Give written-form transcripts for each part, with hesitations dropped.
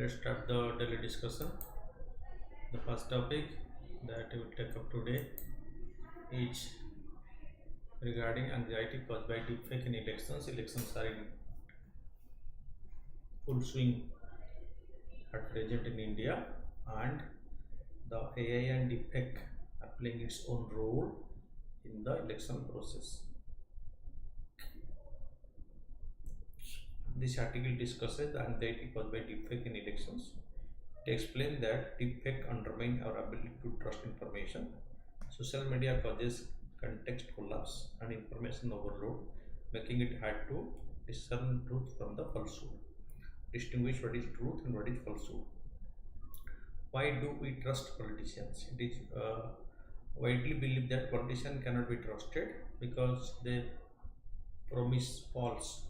Let's start the daily discussion. The first topic that we will take up today is regarding anxiety caused by deepfake in elections. Elections are in full swing at present in India, and the AI and deepfake are playing its own role in the election process. This article discusses the anxiety caused by deepfake in elections. It explains that deepfake undermine our ability to trust information. Social media causes context collapse and information overload, making it hard to discern truth from the falsehood, distinguish what is truth and what is falsehood. Why do we trust politicians? It is widely believed that politicians cannot be trusted because they promise false.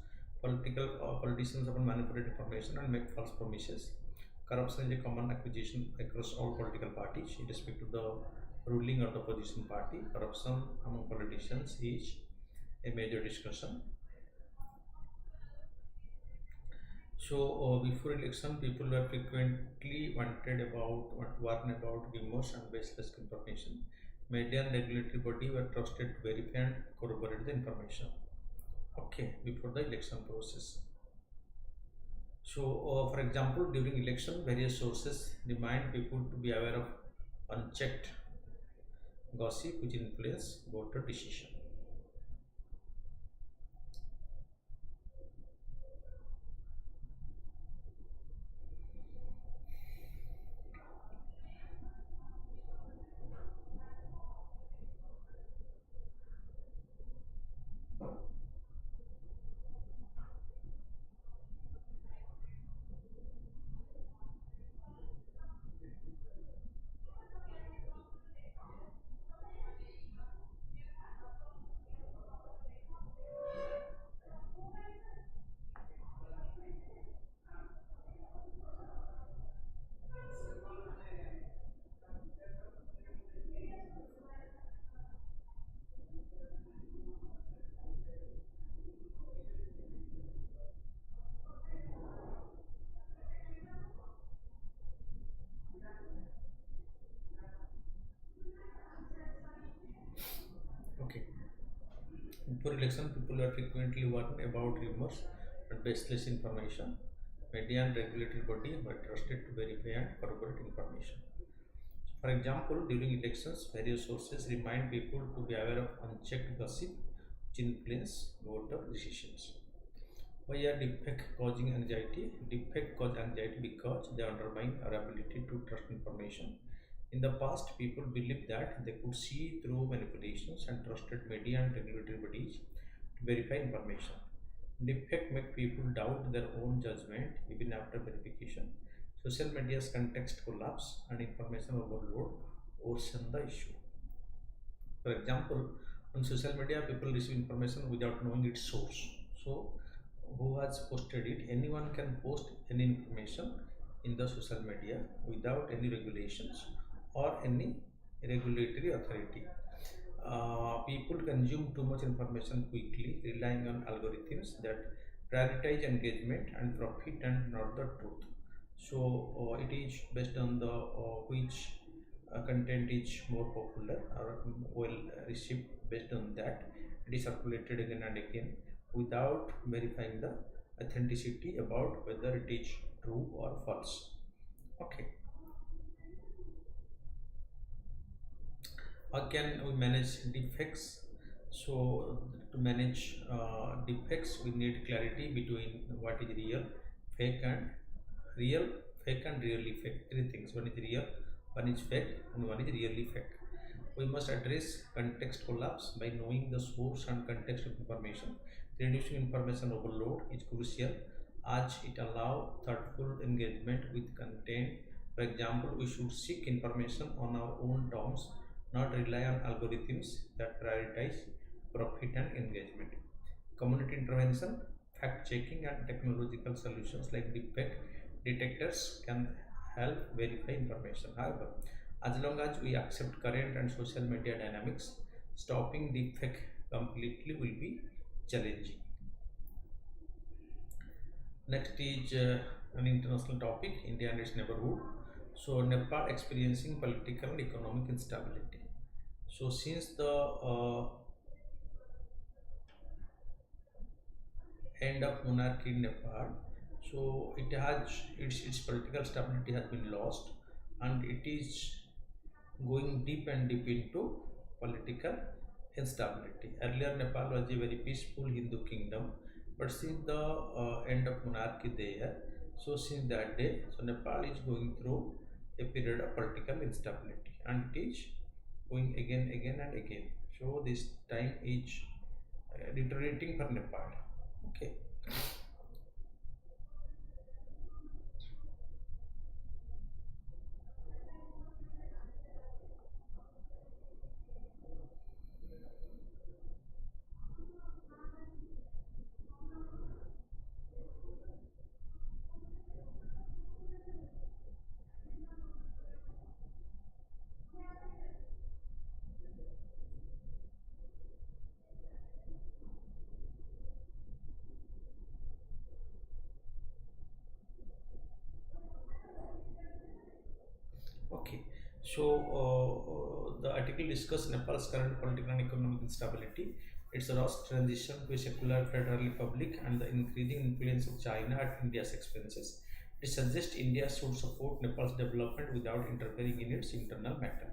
Politicians often manipulate information and make false promises. Corruption is a common accusation across all political parties, irrespective of the ruling or the opposition party. Corruption among politicians is a major discussion. So before election, people were frequently warned about rumors and baseless information. Media and regulatory body were trusted to verify and corroborate the information. Okay, before the election process. So, for example, during election, various sources remind people to be aware of unchecked gossip which influence voter decision. Okay, before election, people are frequently warned about rumors and baseless information. Media and regulatory body were trusted to verify and corroborate information. For example, during elections, various sources remind people to be aware of unchecked gossip which influence voter decisions. Why are deepfake causing anxiety? Deepfake cause anxiety because they undermine our ability to trust information. In the past, people believed that they could see through manipulations and trusted media and regulatory bodies to verify information. Deepfake make people doubt their own judgment even after verification. Social media's context collapse and information overload worsen the issue. For example, on social media, people receive information without knowing its source. So, who has posted it? Anyone can post any information in the social media without any regulations or any regulatory authority. People consume too much information quickly, relying on algorithms that prioritize engagement and profit and not the truth. So it is based on the which content is more popular or well received. Based on that, it is circulated again and again without verifying the authenticity about whether it is true or false. Okay, how can we manage defects? So to manage defects, we need clarity between what is real, fake, and real, fake, and really fake. Three things: one is real, one is fake, and one is really fake. We must address context collapse by knowing the source and context of information. Reducing information overload is crucial as it allows thoughtful engagement with content. For example, we should seek information on our own terms, not rely on algorithms that prioritize profit and engagement. Community intervention, fact checking, and technological solutions like deepfake detectors can help verify information. However, as long as we accept current and social media dynamics, stopping deepfake completely will be challenging. Next is an international topic, India and its neighborhood. So Nepal experiencing political and economic instability. So since the end of monarchy in Nepal, so its political stability has been lost, and it is going deep and deep into political instability. Earlier, Nepal was a very peaceful Hindu kingdom, but since the end of monarchy there, so since that day, so Nepal is going through a period of political instability, and it is going again and again. So this time is deteriorating for Nepal. Okay. Okay, so the article discusses Nepal's current political and economic instability, its rushed transition to a secular federal republic, and the increasing influence of China at India's expenses. It suggests India should support Nepal's development without interfering in its internal matter.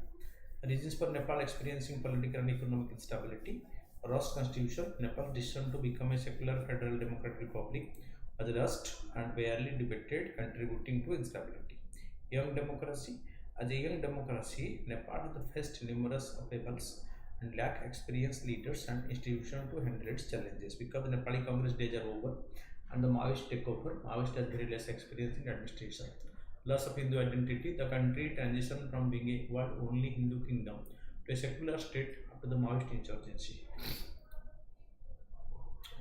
Reasons for Nepal experiencing political and economic instability. Rushed constitution, Nepal's decision to become a secular federal democratic republic was rushed and barely debated, contributing to instability. Young democracy. As a young democracy, Nepal has faced numerous upheavals and lack experienced leaders and institutions to handle its challenges. Because the Nepali Congress days are over and the Maoist take over, Maoist has very less experience in administration. Loss of Hindu identity, the country transitioned from being a world only Hindu kingdom to a secular state after the Maoist insurgency.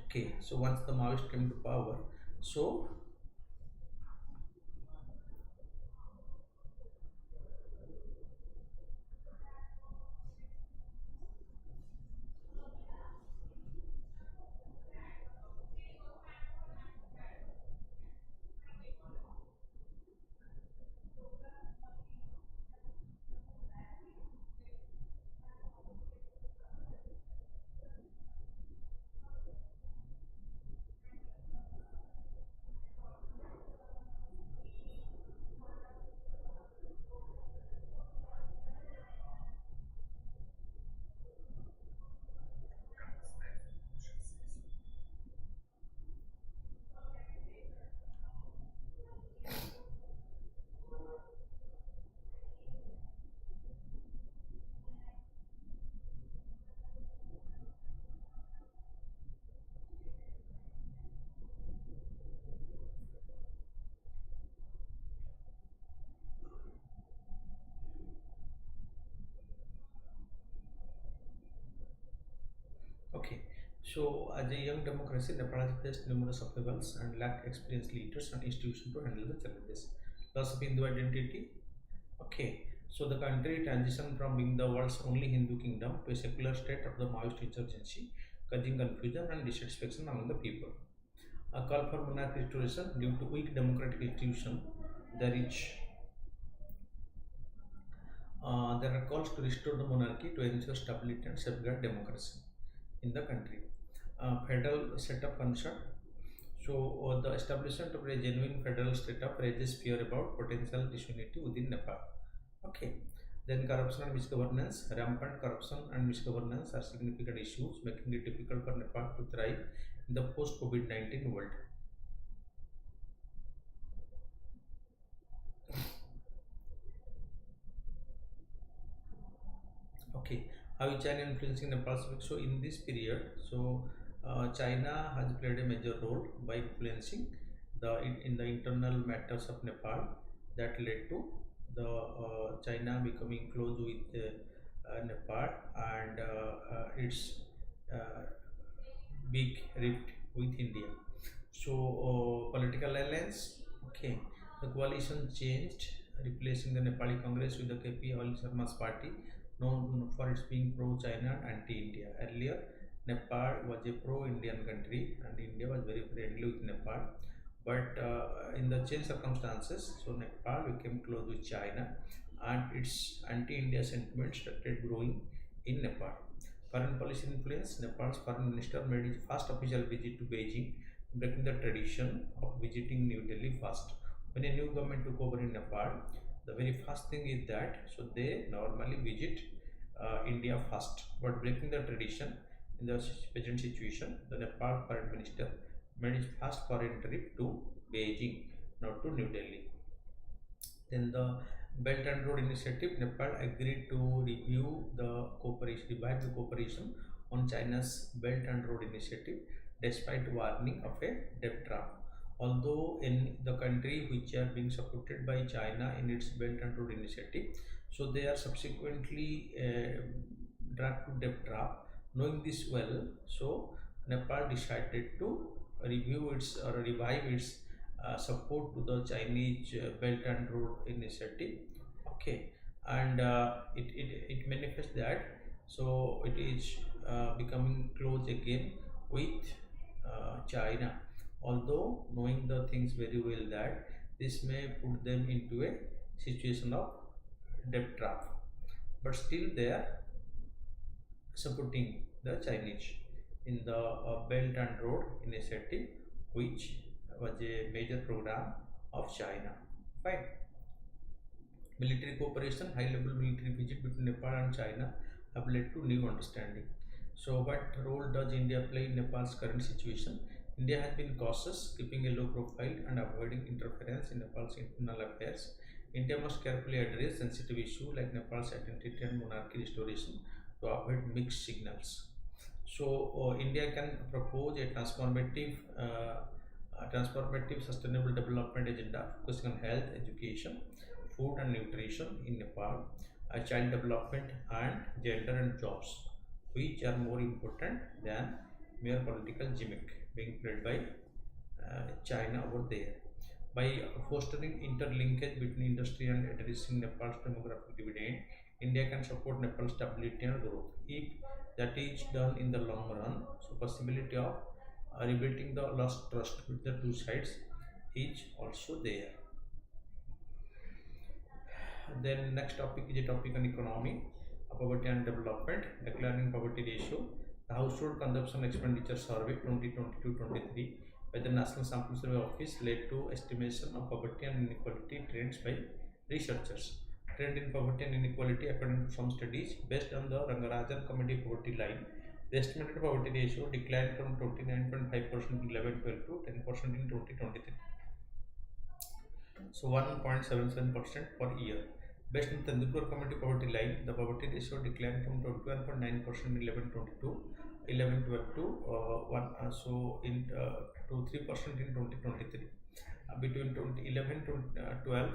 Okay, so once the Maoist came to power, so okay, so as a young democracy, Nepal has faced numerous upheavals and lacked experienced leaders and institutions to handle the challenges. Loss of Hindu identity. Okay, so the country transitioned from being the world's only Hindu kingdom to a secular state of the Maoist insurgency, causing confusion and dissatisfaction among the people. A call for monarchy restoration due to weak democratic institution. There is there are calls to restore the monarchy to ensure stability and safeguard democracy in the country. Federal setup concern. So, the establishment of a genuine federal setup raises fear about potential disunity within Nepal. Okay. Then corruption and misgovernance. Rampant corruption and misgovernance are significant issues, making it difficult for Nepal to thrive in the post-COVID-19 world. Okay, how is China influencing Nepal's? So in this period, so China has played a major role by influencing in the internal matters of Nepal that led to the China becoming close with Nepal and its uh, big rift with India. So political alliance, okay, the coalition changed, replacing the Nepali Congress with the KP Oli Sharma's party, known for its being pro-China and anti-India. Earlier, Nepal was a pro-Indian country, and India was very friendly with Nepal. but in the changed circumstances, so Nepal became close with China, and its anti-India sentiment started growing in Nepal. Foreign policy influence: Nepal's foreign minister made his first official visit to Beijing, breaking the tradition of visiting New Delhi first. When a new government took over in Nepal, the very first thing is that so they normally visit India first, but breaking the tradition in the present situation, the Nepal foreign minister made his first foreign trip to Beijing, not to New Delhi. Then the Belt and Road Initiative, Nepal agreed to revive the cooperation on China's Belt and Road Initiative, despite warning of a debt trap. Although in the country which are being supported by China in its Belt and Road Initiative, so they are subsequently dragged to debt trap. Knowing this well, so Nepal decided to review its or revive its support to the Chinese Belt and Road Initiative. Okay, and it manifests that so it is becoming close again with China. Although knowing the things very well that this may put them into a situation of debt trap, but still they are supporting the Chinese in the Belt and Road Initiative, which was a major program of China. Fine. Military cooperation, high-level military visit between Nepal and China have led to new understanding. So, what role does India play in Nepal's current situation? India has been cautious, keeping a low profile and avoiding interference in Nepal's internal affairs. India must carefully address sensitive issues like Nepal's identity and monarchy restoration to avoid mixed signals. So, India can propose a transformative sustainable development agenda focusing on health, education, food and nutrition in Nepal, child development and gender and jobs, which are more important than mere political gimmick being played by China over there. By fostering interlinkage between industry and addressing Nepal's demographic dividend, India can support Nepal's stability and growth. If that is done in the long run, so possibility of rebuilding the lost trust with the two sides is also there. Then next topic is a topic on economy, poverty and development, declaring poverty ratio. The Household Consumption Expenditure Survey 2022-23 by the National Sample Survey Office led to estimation of poverty and inequality trends by researchers. Trend in poverty and inequality according to some studies based on the Rangarajan Committee poverty line. The estimated poverty ratio declined from 29.5% in 11-12 to 10% in 2023. So 1.77% per year. Based on Tendulkar Committee poverty line, the poverty ratio declined from 21.9% in 11-12 to 3% in 2023. Between 2011 to 12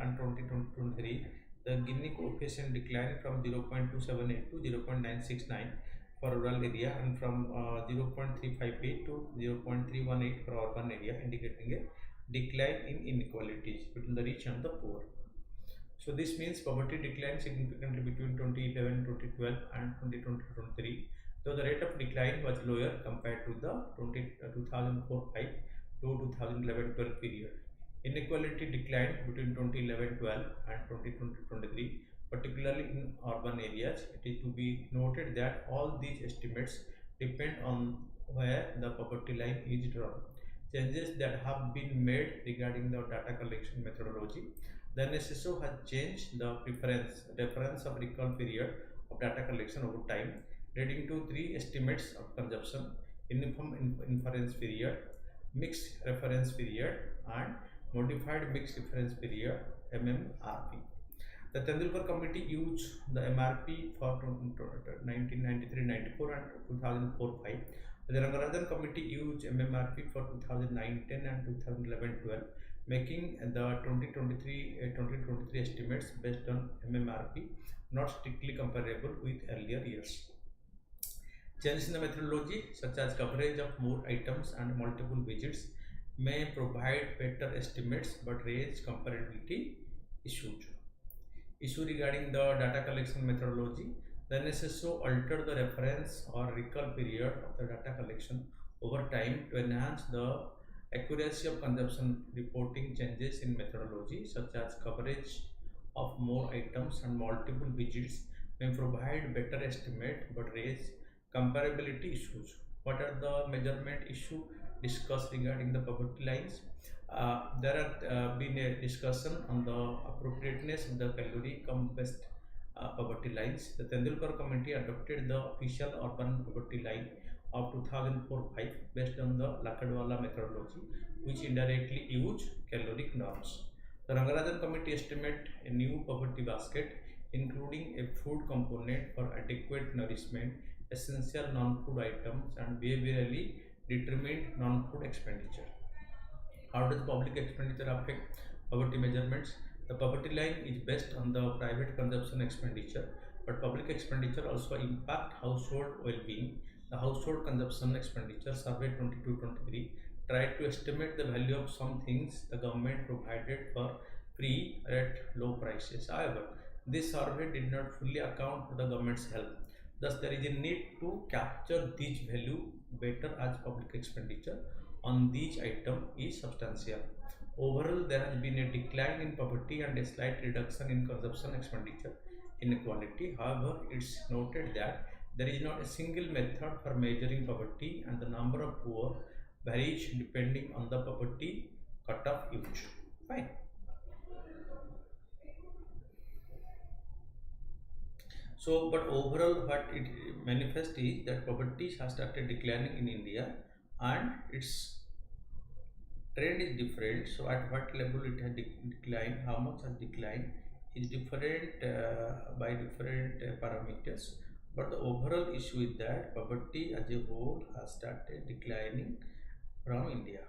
and 2023, the Gini coefficient declined from 0.278 to 0.969 for rural area and from 0.358 to 0.318 for urban area, indicating a decline in inequalities between the rich and the poor. So this means poverty declined significantly between 2011-2012 and 2020-23, though the rate of decline was lower compared to the 2004-5 to 2011-12 period. Inequality declined between 2011-12 and 2020-23, particularly in urban areas. It is to be noted that all these estimates depend on where the poverty line is drawn. Changes that have been made regarding the data collection methodology. The NSSO has changed the reference of recall period of data collection over time, leading to three estimates of consumption: uniform inference period, mixed reference period, and modified mixed reference period (MMRP). The Tendulkar Committee used the MRP for 1993-94 and 2004-5. The Rangarajan Committee used MMRP for 2009-10 and 2011-12, making the 2023 estimates based on MMRP not strictly comparable with earlier years. Changes in the methodology, such as coverage of more items and multiple visits, may provide better estimates but raise comparability issues. Issue regarding the data collection methodology. The NSSO altered the reference or recall period of the data collection over time to enhance the Accuracy of consumption reporting changes in methodology such as coverage of more items and multiple visits may provide better estimate but raise comparability issues. What are the measurement issue discussed regarding the poverty lines? There have been a discussion on the appropriateness of the calorie come best poverty lines. The Tendulkar committee adopted the official urban poverty line of 2004-5 based on the Lakadwala methodology, which indirectly used caloric norms. The Rangarajan committee estimate a new poverty basket, including a food component for adequate nourishment, essential non-food items, and behaviorally determined non-food expenditure. How does public expenditure affect poverty measurements? The poverty line is based on the private consumption expenditure, but public expenditure also impact household well-being. The household consumption expenditure survey 22-23 tried to estimate the value of some things the government provided for free at low prices. However, this survey did not fully account for the government's help. Thus, there is a need to capture this value better as public expenditure on these items is substantial. Overall, there has been a decline in poverty and a slight reduction in consumption expenditure inequality. However, it's noted that there is not a single method for measuring poverty and the number of poor varies depending on the poverty cutoff used. Fine. So, but overall, what it manifests is that poverty has started declining in India, and its trend is different. So, at what level it has declined, how much has declined, is different by different parameters. But the overall issue is that poverty as a whole has started declining from India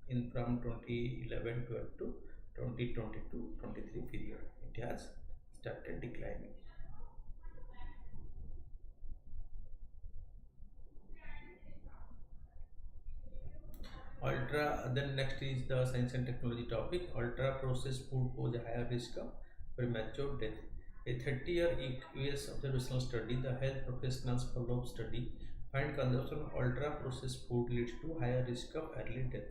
in from 2011-12 to 2022-23 period. It has started declining. Ultra, then next is the science and technology topic. Ultra processed food pose a higher risk of premature death. A 30-year US observational study, the health professionals follow-up study, find consumption of ultra processed food leads to higher risk of early death.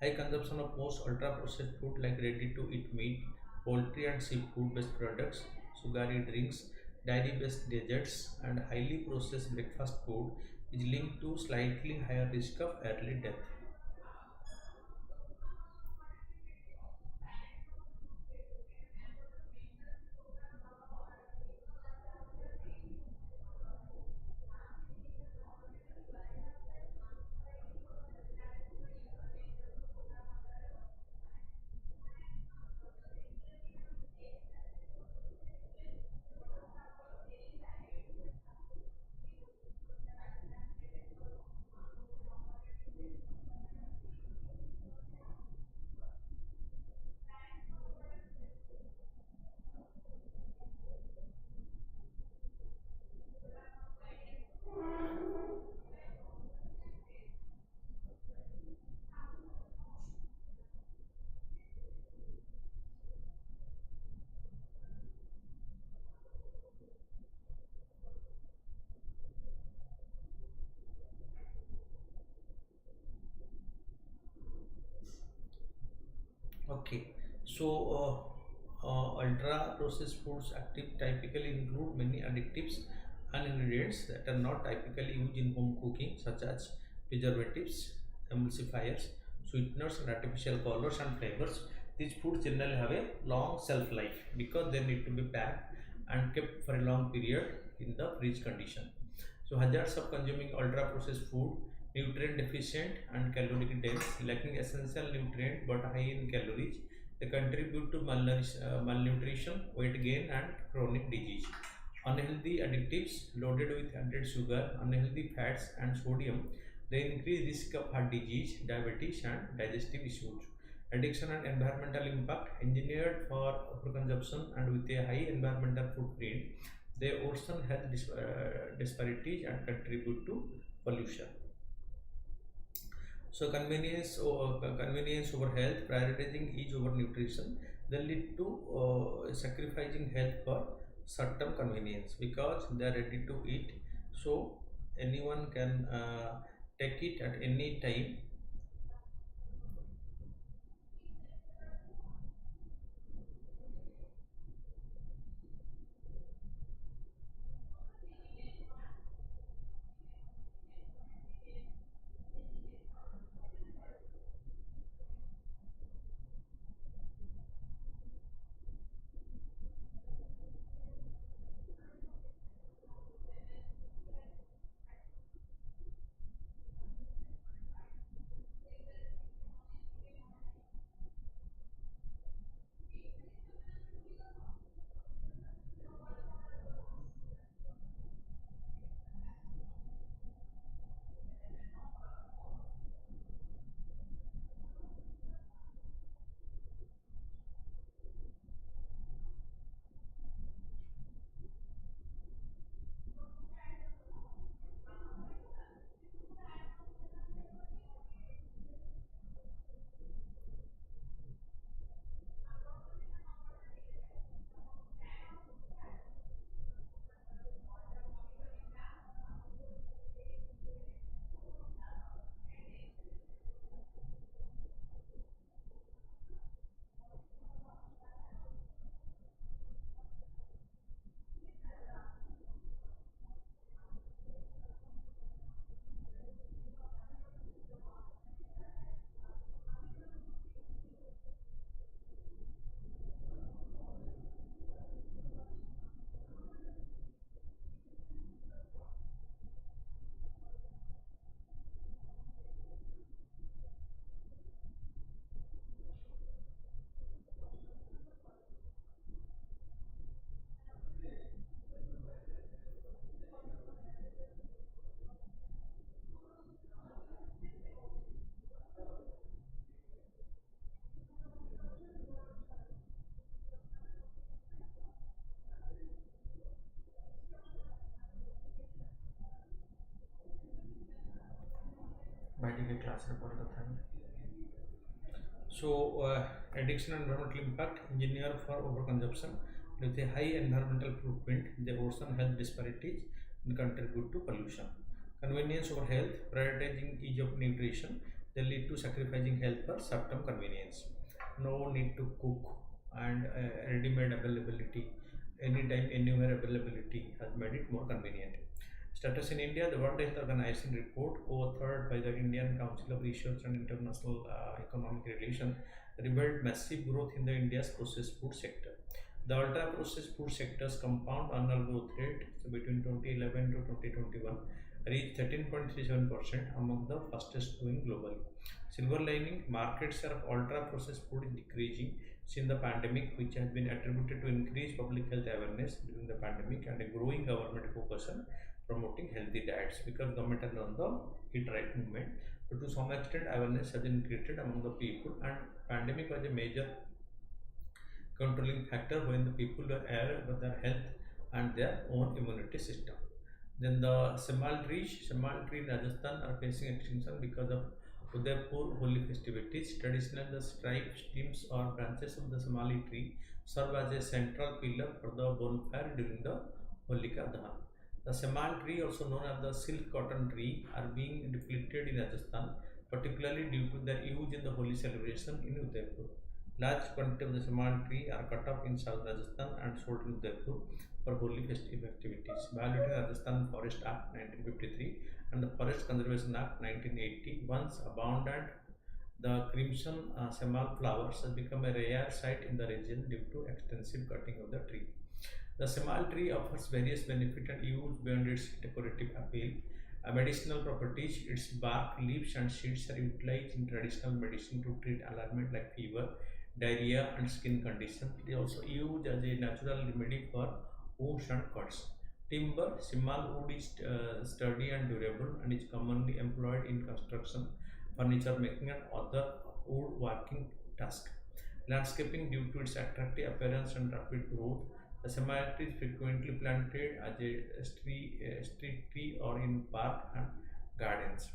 High consumption of most ultra processed food like ready to eat meat, poultry and seafood based products, sugary drinks, dairy based desserts, and highly processed breakfast food is linked to slightly higher risk of early death. Okay, so ultra processed foods active typically include many additives and ingredients that are not typically used in home cooking, such as preservatives, emulsifiers, sweeteners, and artificial colors and flavors. These foods generally have a long shelf life because they need to be packed and kept for a long period in the fridge condition. So hazards of consuming ultra processed food: nutrient deficient and caloric dense, lacking essential nutrient but high in calories. They contribute to malnutrition, weight gain, and chronic disease. Unhealthy additives loaded with added sugar, unhealthy fats, and sodium. They increase risk of heart disease, diabetes, and digestive issues. Addiction and environmental impact: engineered for overconsumption and with a high environmental footprint, they worsen health disparities and contribute to pollution. So convenience over health, prioritizing ease over nutrition, they lead to sacrificing health for short-term convenience because they are ready to eat. So anyone can take it at any time बैठ के class रे पढ़ कथा so addiction and environmental impact engineer for overconsumption with a high environmental footprint they worsen health disparities and contribute to pollution convenience over health prioritizing ease of nutrition they lead to sacrificing health for short-term convenience no need to cook and ready-made availability anytime anywhere availability has made it more convenient. Status in India, the World Health Organization report authored by the Indian Council of Research and International Economic Relations revealed massive growth in the India's processed food sector. The ultra processed food sector's compound annual growth rate between 2011 to 2021 reached 13.37% among the fastest growing globally. Silver lining, market share of ultra processed food is decreasing since the pandemic, which has been attributed to increased public health awareness during the pandemic and a growing government focus on promoting healthy diets because government has done the eat right movement. So to some extent awareness has been created among the people and pandemic was a major controlling factor when the people were aware about their health and their own immunity system. Then the Semal tree in Rajasthan are facing extinction because of Udaipur holy festivities. Traditionally, the stripe stems or branches of the Somali tree serve as a central pillar for the bonfire during the Holika Dahan. The Semal tree, also known as the silk cotton tree, are being depleted in Rajasthan, particularly due to their use in the holy celebration in Udaipur. Large quantity of the Semal tree are cut off in South Rajasthan and sold in Udaipur for holy festive activities. Violating Rajasthan Forest Act 1953 and the Forest Conservation Act 1980, once abundant, the crimson semal flowers has become a rare sight in the region due to extensive cutting of the tree. The semal tree offers various benefits and use beyond its decorative appeal. Medicinal properties, its bark, leaves and seeds are utilized in traditional medicine to treat ailments like fever, diarrhea and skin conditions. It is also used as a natural remedy for wounds and cuts. Timber, Simal wood is sturdy and durable and is commonly employed in construction, furniture making and other woodworking tasks. Landscaping, due to its attractive appearance and rapid growth, the Semal tree is frequently planted as a street tree or in park and gardens.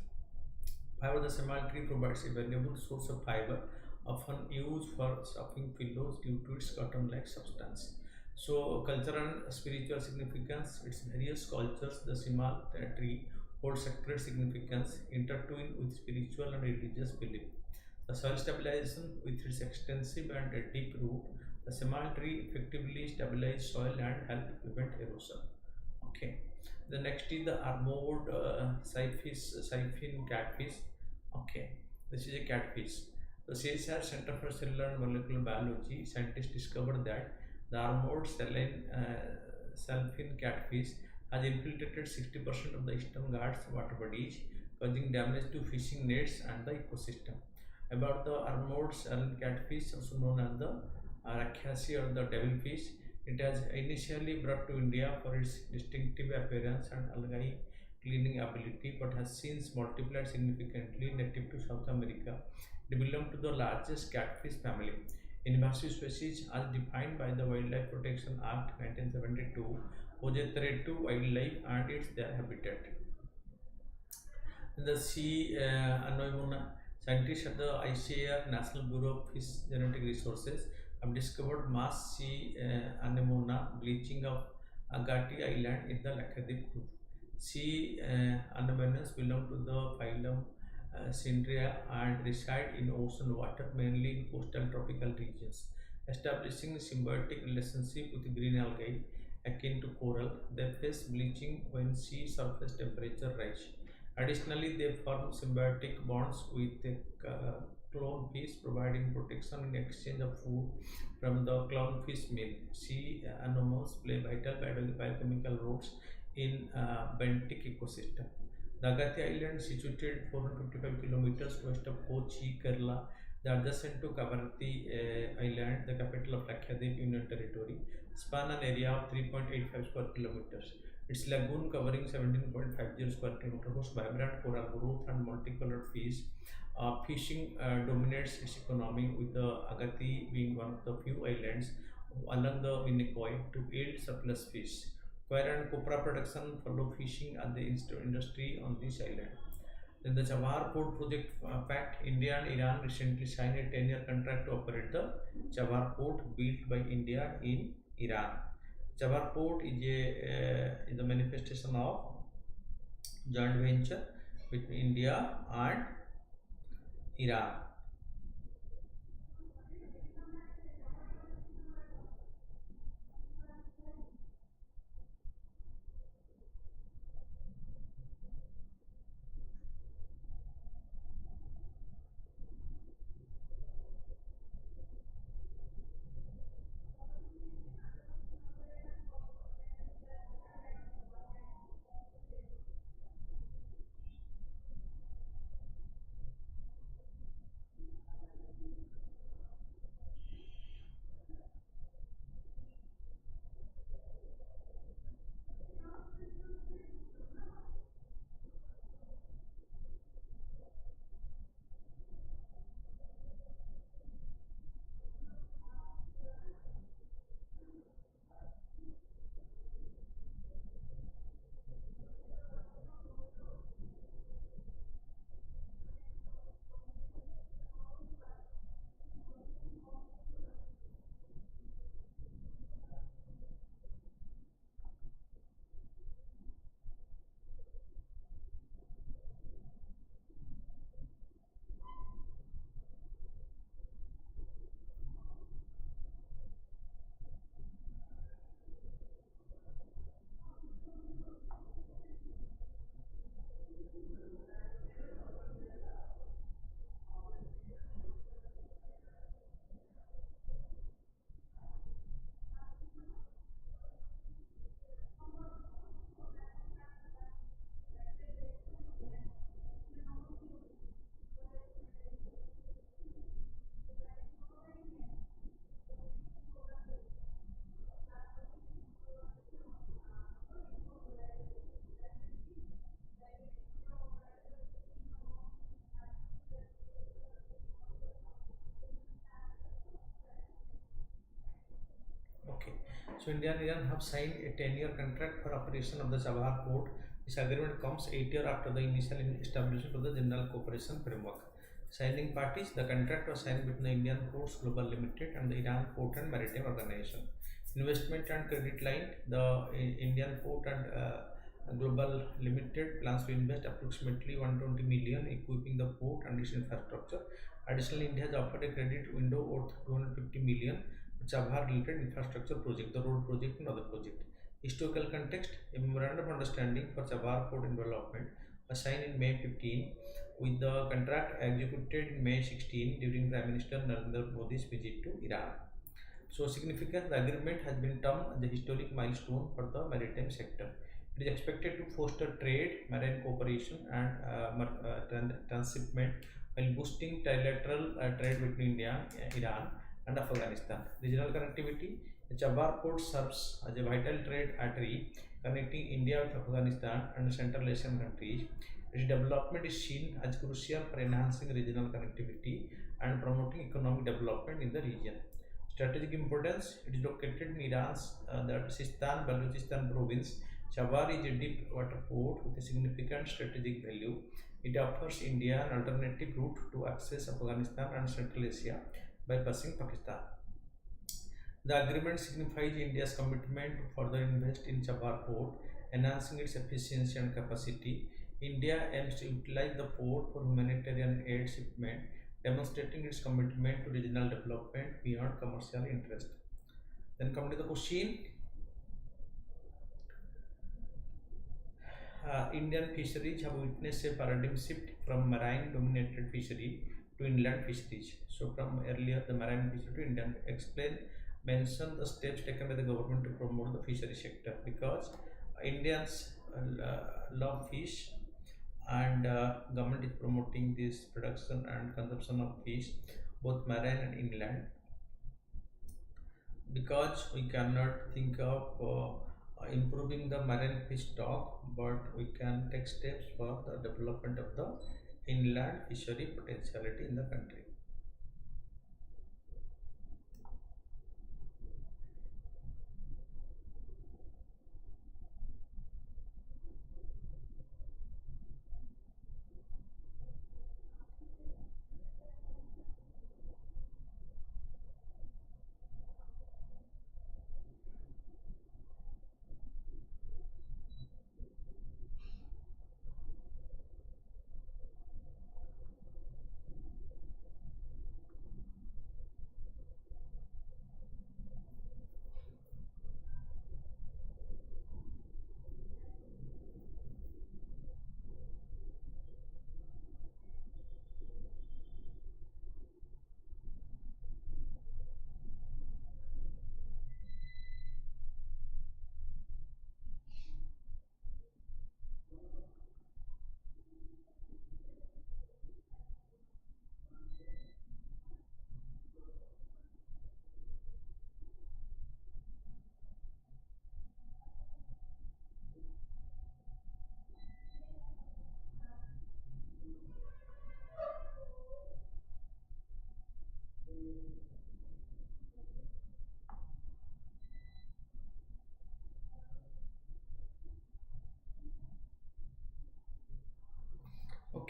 However, the Semal tree provides a valuable source of fiber, often used for stuffing pillows due to its cotton-like substance. So, cultural and spiritual significance, its various cultures, the Semal tree holds sacred significance intertwined with spiritual and religious belief. The soil stabilization, with its extensive and deep root, the Semal tree effectively stabilizes soil and help prevent erosion. Okay. The next is the armored siphon catfish. Okay. This is a catfish. The CSR Center for Cellular and Molecular Biology scientists discovered that the armored siphon catfish has infiltrated 60% of the eastern Ghats water bodies, causing damage to fishing nets and the ecosystem. About the armored saline catfish, also known as the Rakhyasi or the devilfish, it has initially brought to India for its distinctive appearance and algae cleaning ability, but has since multiplied significantly native to South America. They belong to the largest catfish family. Invasive species, as defined by the Wildlife Protection Act 1972, pose a threat to wildlife and its their habitat. The sea anemone, scientists at the ICAR National Bureau of Fish Genetic Resources have discovered mass sea anemone bleaching of Agati Island in the Lakshadweep group. Sea anemones belong to the phylum Cynthia and reside in ocean water, mainly in coastal tropical regions, establishing a symbiotic relationship with green algae akin to coral. They face bleaching when sea surface temperature rise. Additionally, they form symbiotic bonds with the clownfish, providing protection in exchange of food from the clownfish meal. Sea anemones play vital biochemical roles in benthic ecosystem. The Agati Island, situated 455 kilometers west of Kochi, Kerala, the adjacent to Kavaratti Island, the capital of Lakshadweep Union Territory, span an area of 3.85 square kilometers. Its lagoon, covering 17.50 square kilometers, hosts vibrant coral growth and multicolored fish. Fishing dominates its economy, with the Agati being one of the few islands along the VANIK-IAS to yield surplus fish. Quail and copra production follow fishing as the industry on this island. Then the Chabahar Port project fact, India and Iran recently signed a 10-year contract to operate the Chabahar Port built by India in Iran. Chabahar Port is a manifestation of joint venture between India and Iran. Okay, so India and Iran have signed a 10-year contract for operation of the Chabahar port. This agreement comes 8 years after the initial establishment of the General Cooperation Framework. Signing parties, the contract was signed between the Indian Ports Global Limited and the Iran Port and Maritime Organization. Investment and credit line, the Indian Port and Global Limited plans to invest approximately 120 million equipping the port and its infrastructure. Additionally, India has offered a credit window worth 250 million Chabahar related infrastructure project, the road project and other project. Historical context, a memorandum of understanding for Chabahar port development was signed in May 15 with the contract executed in May 16 during Prime Minister Narendra Modi's visit to Iran. So significant, the agreement has been termed as a historic milestone for the maritime sector. It is expected to foster trade, marine cooperation and transshipment while boosting trilateral trade between India, Iran and Afghanistan. Regional connectivity, the Chabahar port serves as a vital trade artery connecting India with Afghanistan and Central Asian countries. Its development is seen as crucial for enhancing regional connectivity and promoting economic development in the region. Strategic importance, it is located in Iran's the Sistan Balochistan province. Chabahar is a deep water port with a significant strategic value. It offers India an alternative route to access Afghanistan and Central Asia by passing Pakistan. The agreement signifies India's commitment to further invest in Chabahar port, enhancing its efficiency and capacity. India aims to utilize the port for humanitarian aid shipment, demonstrating its commitment to regional development beyond commercial interest. Then come to the question. Indian fisheries have witnessed a paradigm shift from marine dominated fishery to inland fisheries. So from earlier the marine fishery to Indian, mention the steps taken by the government to promote the fishery sector, because Indians love fish and government is promoting this production and consumption of fish both marine and inland, because we cannot think of improving the marine fish stock, but we can take steps for the development of the inland fishery potentiality in the country.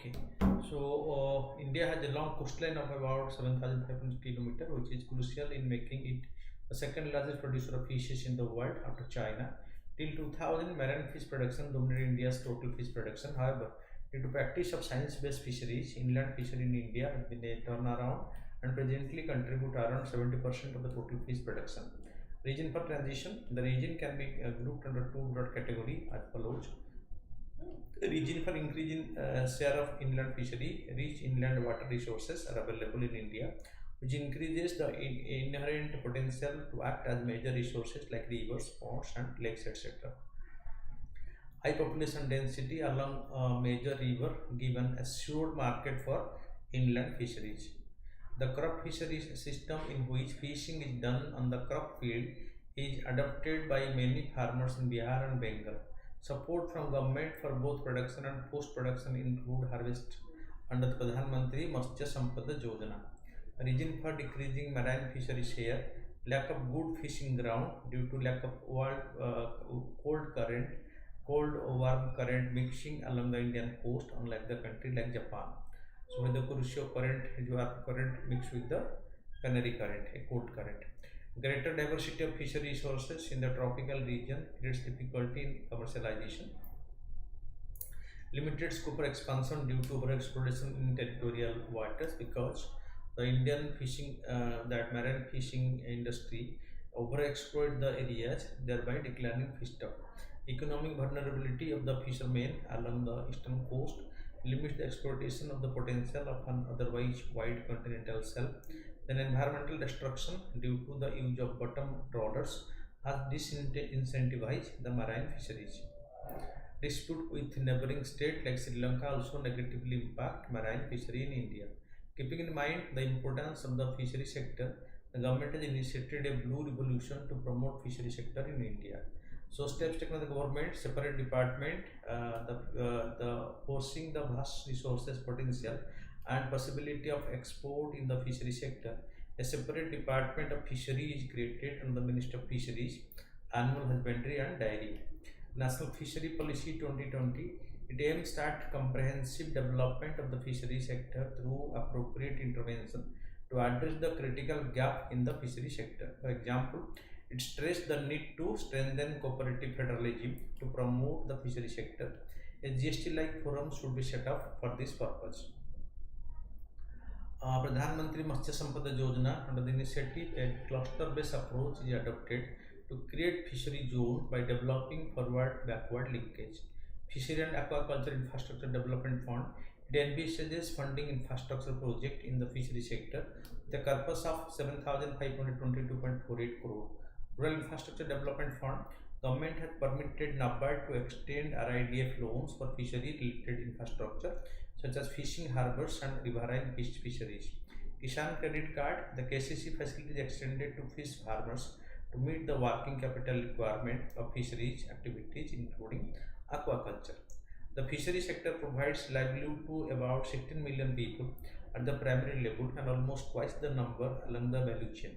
Okay, so India has a long coastline of about 7,500 kilometers, which is crucial in making it the second largest producer of fishes in the world after China. Till 2000, marine fish production dominated India's total fish production. However, due to practice of science-based fisheries, inland fishery in India has been a turnaround and presently contribute around 70% of the total fish production. Region for transition: the region can be grouped under two broad categories as follows. Region for increasing share of inland fishery. Rich inland water resources are available in India, which increases the inherent potential to act as major resources like rivers, ponds, and lakes, etc. High population density along a major river give an assured market for inland fisheries. The crop fisheries system, in which fishing is done on the crop field, is adopted by many farmers in Bihar and Bengal. Support from government for both production and post-production include harvest under the Pradhan Mantri Matsya Sampada Yojana. Reason for decreasing marine fisheries here: lack of good fishing ground due to lack of cold warm current mixing along the Indian coast, unlike the country like Japan. So with the Kuroshio current, you have current mixed with the Canary current, a cold current. Greater diversity of fishery resources in the tropical region creates difficulty in commercialization. Limited scope for expansion due to overexploitation in territorial waters, because the Indian fishing, that marine fishing industry overexploit the areas, thereby declining fish stock. Economic vulnerability of the fishermen along the eastern coast limits the exploitation of the potential of an otherwise wide continental shelf. Then environmental destruction due to the use of bottom trawlers has disincentivized the marine fisheries. Dispute with neighboring states like Sri Lanka also negatively impact marine fishery in India. Keeping in mind the importance of the fishery sector, the government has initiated a blue revolution to promote fishery sector in India. So steps taken by the government: separate department, the forcing the vast resources potential and possibility of export in the fishery sector. A separate department of fishery is created under the Ministry of Fisheries, Animal Husbandry and Dairy. National Fishery Policy 2020. It aims at comprehensive development of the fishery sector through appropriate intervention to address the critical gap in the fishery sector. For example, it stressed the need to strengthen cooperative federalism to promote the fishery sector. A GST-like forum should be set up for this purpose. Pradhan Mantri Matsya Sampada Yojana. Under the initiative, a cluster-based approach is adopted to create fishery zone by developing forward-backward linkage. Fishery and Aquaculture Infrastructure Development Fund. It envisages funding infrastructure project in the fishery sector with a corpus of 7,522.48 crore. Rural Infrastructure Development Fund. Government has permitted NABARD to extend RIDF loans for fishery-related infrastructure such as fishing harbors and riverine fish fisheries. Kisan Credit Card. The KCC facility is extended to fish farmers to meet the working capital requirement of fisheries activities including aquaculture. The fishery sector provides livelihood to about 16 million people at the primary level and almost twice the number along the value chain.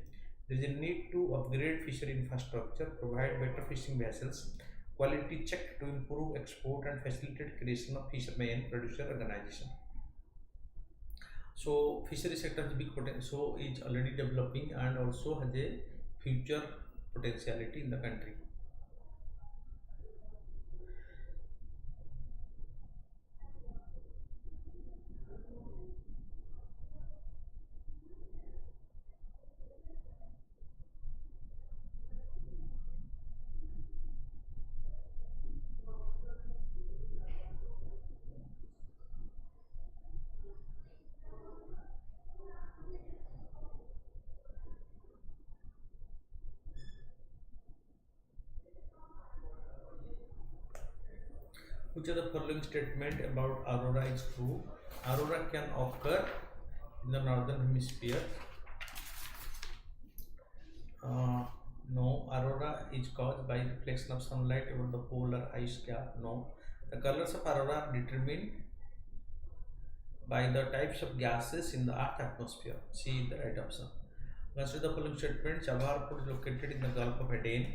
There is a need to upgrade fishery infrastructure, provide better fishing vessels, quality check to improve export and facilitate creation of fishermen producer organization. So fishery sector has big potential, so is already developing and also has a future potentiality in the country. Which of the following statement about aurora is true? Aurora can occur in the northern hemisphere. No. Aurora is caused by reflection of sunlight over the polar ice cap. No. The colors of aurora are determined by the types of gases in the Earth atmosphere. C is the right option. Consider the following statement: Chabahar Port is located in the Gulf of Aden.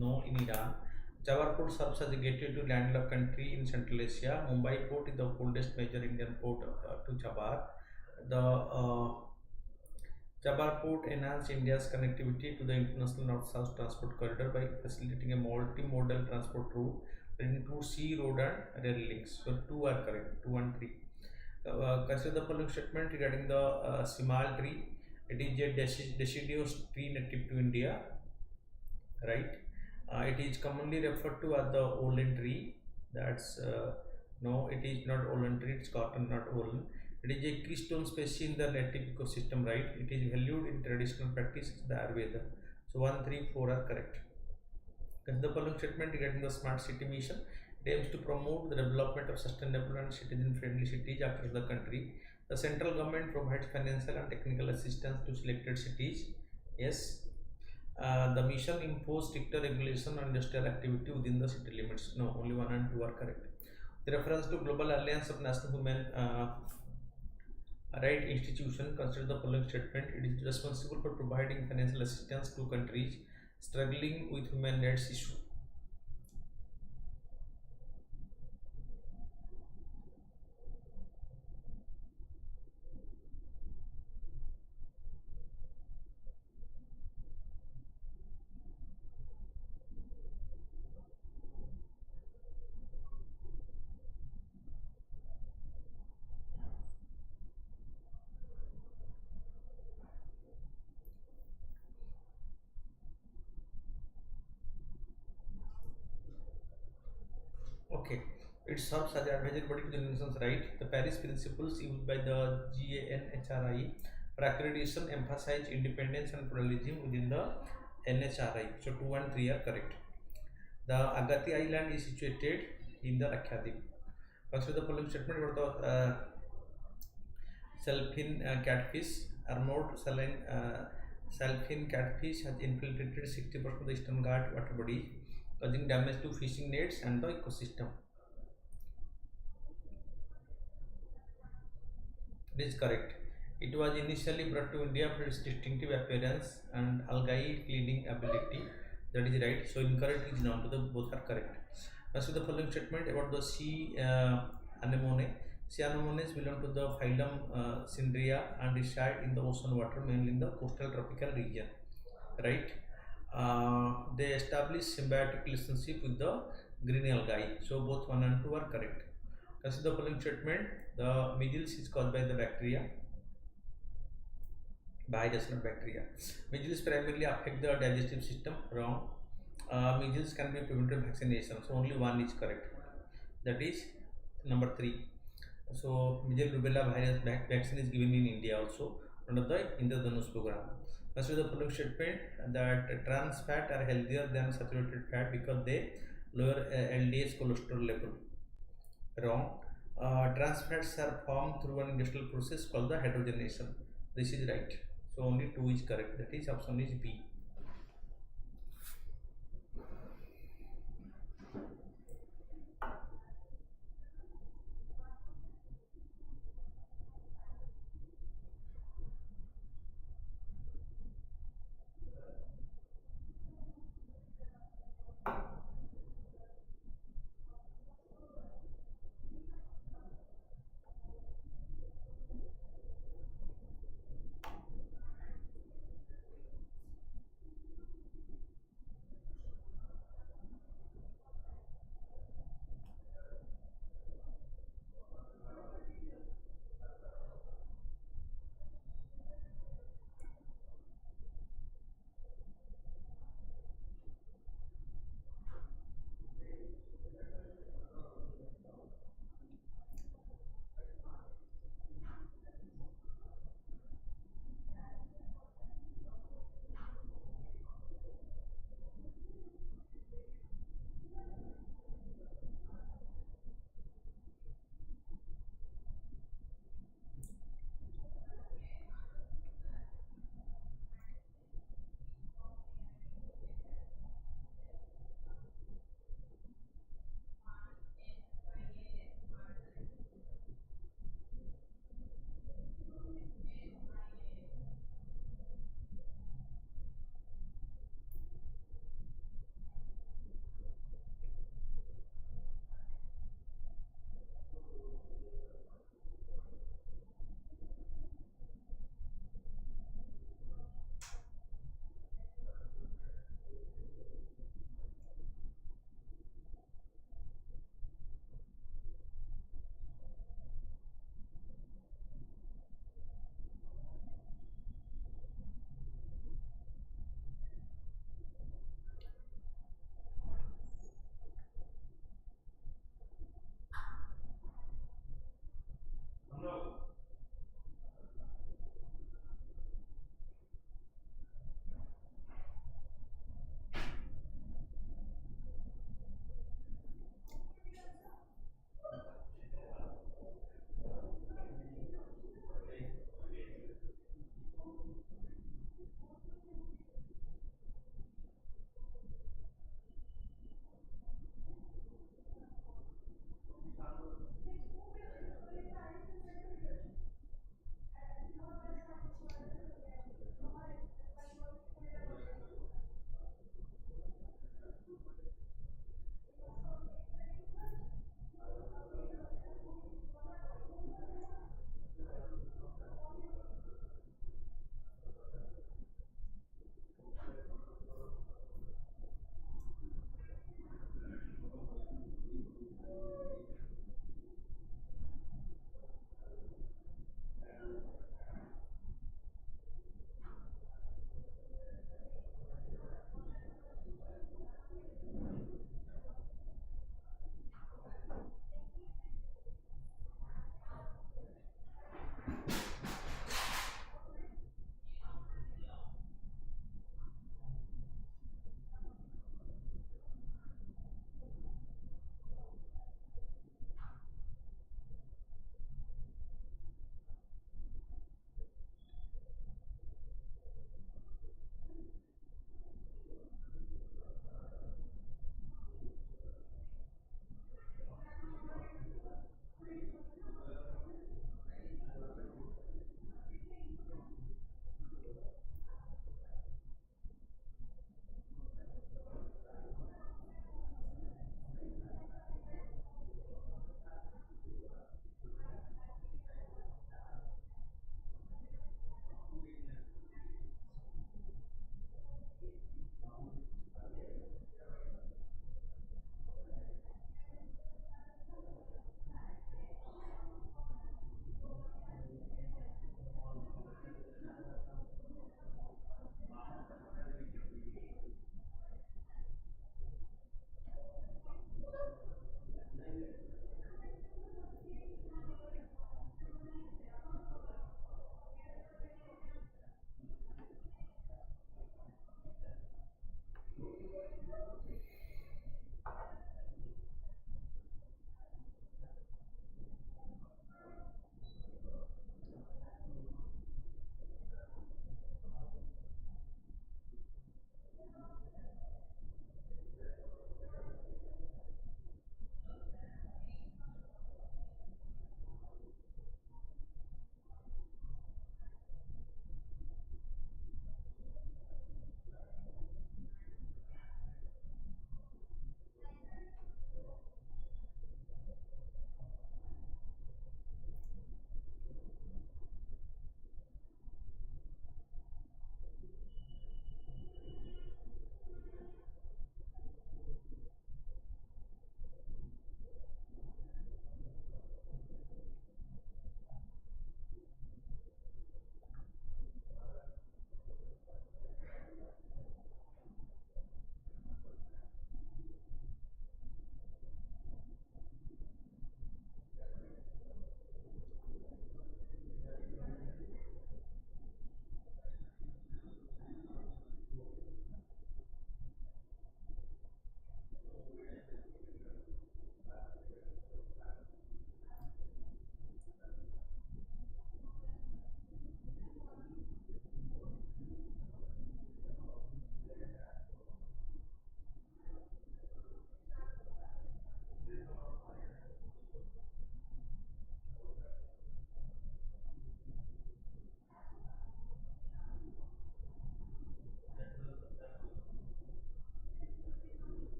No. In Iran. Jawar port serves as a gateway to landlocked country in Central Asia. Mumbai port is the oldest major Indian port to Jawar. The Jabal Port enhanced India's connectivity to the international north-south transport corridor by facilitating a multimodal transport route that includes sea, road, and rail links. So two are correct, two and three. Consider the following statement regarding the Simal tree. It is a deciduous tree native to India, right? It is commonly referred to as the Olen tree. That's no, it is not Olen tree. It's cotton, not Olen. It is a keystone species in the native ecosystem, right? It is valued in traditional practice, the Ayurveda. So 1, 3, 4 are correct. Consider the following statement regarding the smart city mission. It aims to promote the development of sustainable and citizen-friendly cities across the country. The central government provides financial and technical assistance to selected cities. Yes. The mission impose stricter regulation on industrial activity within the city limits. No, only 1 and 2 are correct. The reference to Global Alliance of National Human Right institution consider the following statement. It is responsible for providing financial assistance to countries struggling with human rights issue. Okay, it serves as an advisory body to the nations, right? The Paris Principles used by the GANHRI for accreditation emphasize independence and pluralism within the NHRI. So 2 and 3 are correct. The Agati Island is situated in the Lakshadweep. Consider the following statement about the Sailfin catfish. Armored Sailfin catfish has infiltrated 60% of the eastern Ghat water body, causing damage to fishing nets and the ecosystem. It is correct. It was initially brought to India for its distinctive appearance and algae cleaning ability. That is right. So incorrect is none. Both are correct. As to the following statement about the sea anemone. Sea anemones belong to the phylum Cindria and reside in the ocean water, mainly in the coastal tropical region. Right? They establish symbiotic relationship with the green algae. So both 1 and 2 are correct. Consider the following statement. The measles is caused by the bacteria. Virus, not bacteria. Measles primarily affect the digestive system. Wrong. Measles can be prevented by vaccination. So only 1 is correct. That is number 3. So measles rubella virus vaccine is given in India also under the Indradhanush program. Consider the following statement that trans fat are healthier than saturated fat because they lower LDH cholesterol level. Wrong. Trans fats are formed through an industrial process called the hydrogenation. This is right. So only 2 is correct. That is option is B.